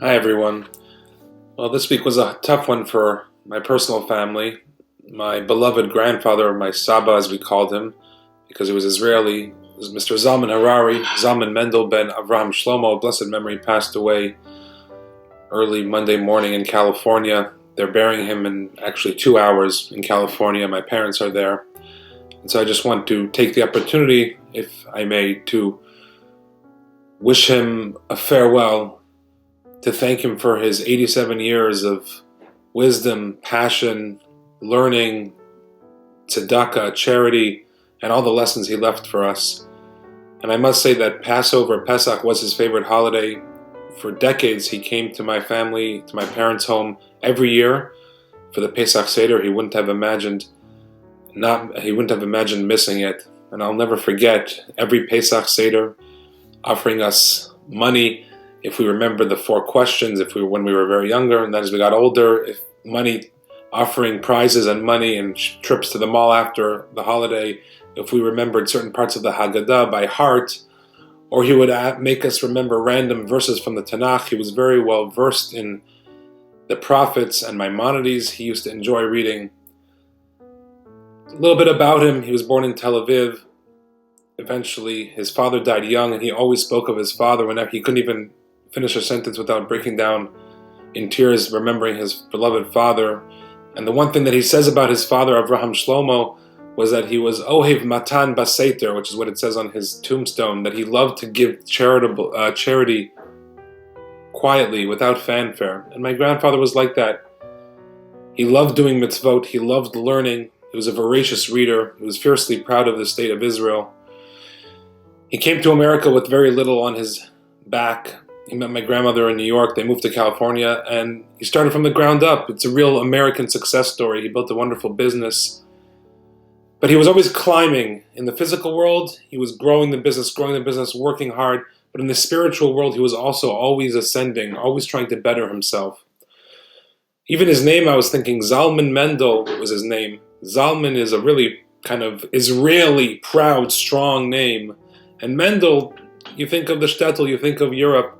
Hi everyone. Well, this week was a tough one for my personal family. My beloved grandfather, my Sabba as we called him, because he was Israeli, was Mr. Zalman Harari, Zalman Mandel ben Avraham Shlomo, of blessed memory, passed away early Monday morning in California. They're burying him in actually 2 hours in California. My parents are there. And so I just want to take the opportunity, if I may, to wish him a farewell, to thank him for his 87 years of wisdom, passion, learning, tzedakah, charity, and all the lessons he left for us. And I must say that Passover, Pesach, was his favorite holiday. For decades he came to my family, to my parents' home every year for the Pesach Seder. He wouldn't have imagined missing it. And I'll never forget every Pesach Seder offering us money if we remember the 4 questions, when we were very younger, and then as we got older, if money, offering prizes and money and trips to the mall after the holiday, if we remembered certain parts of the Haggadah by heart, or he would make us remember random verses from the Tanakh. He was very well versed in the prophets and Maimonides. He used to enjoy reading. A little bit about him: he was born in Tel Aviv. Eventually, his father died young, and he always spoke of his father whenever he couldn't even finish a sentence without breaking down in tears, remembering his beloved father. And the one thing that he says about his father, Avraham Shlomo, was that he was Ohev Matan Baseter, which is what it says on his tombstone, that he loved to give charity quietly, without fanfare. And my grandfather was like that. He loved doing mitzvot, he loved learning, he was a voracious reader, he was fiercely proud of the state of Israel. He came to America with very little on his back. He met my grandmother in New York. They moved to California, and he started from the ground up. It's a real American success story. He built a wonderful business. But he was always climbing. In the physical world, he was growing the business, working hard. But in the spiritual world, he was also always ascending, always trying to better himself. Even his name, I was thinking, Zalman Mandel was his name. Zalman is a really kind of Israeli, proud, strong name. And Mandel, you think of the shtetl, you think of Europe.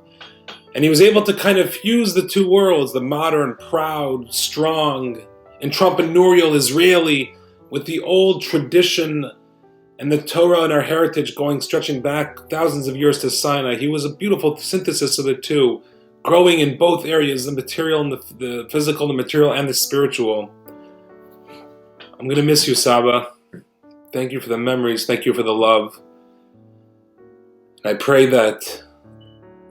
And he was able to kind of fuse the two worlds, the modern, proud, strong, entrepreneurial Israeli, with the old tradition and the Torah and our heritage stretching back thousands of years to Sinai. He was a beautiful synthesis of the two, growing in both areas, the material and the physical, the material and the spiritual. I'm going to miss you, Sabba. Thank you for the memories. Thank you for the love. I pray that,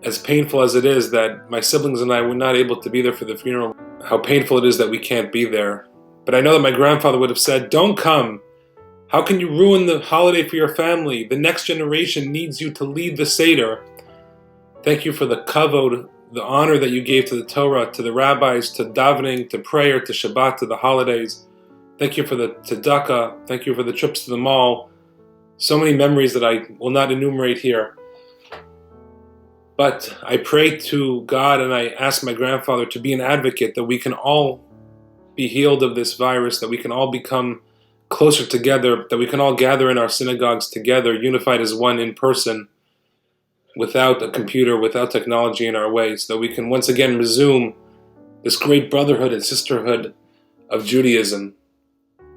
as painful as it is that my siblings and I were not able to be there for the funeral, how painful it is that we can't be there. But I know that my grandfather would have said, "Don't come. How can you ruin the holiday for your family? The next generation needs you to lead the Seder." Thank you for the kavod, the honor that you gave to the Torah, to the rabbis, to davening, to prayer, to Shabbat, to the holidays. Thank you for the tzedakah. Thank you for the trips to the mall. So many memories that I will not enumerate here. But I pray to God and I ask my grandfather to be an advocate, that we can all be healed of this virus, that we can all become closer together, that we can all gather in our synagogues together, unified as one in person, without a computer, without technology in our way, so that we can once again resume this great brotherhood and sisterhood of Judaism,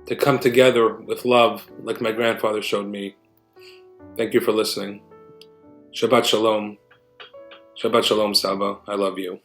to come together with love like my grandfather showed me. Thank you for listening. Shabbat Shalom. Shabbat Shalom, Sabba. I love you.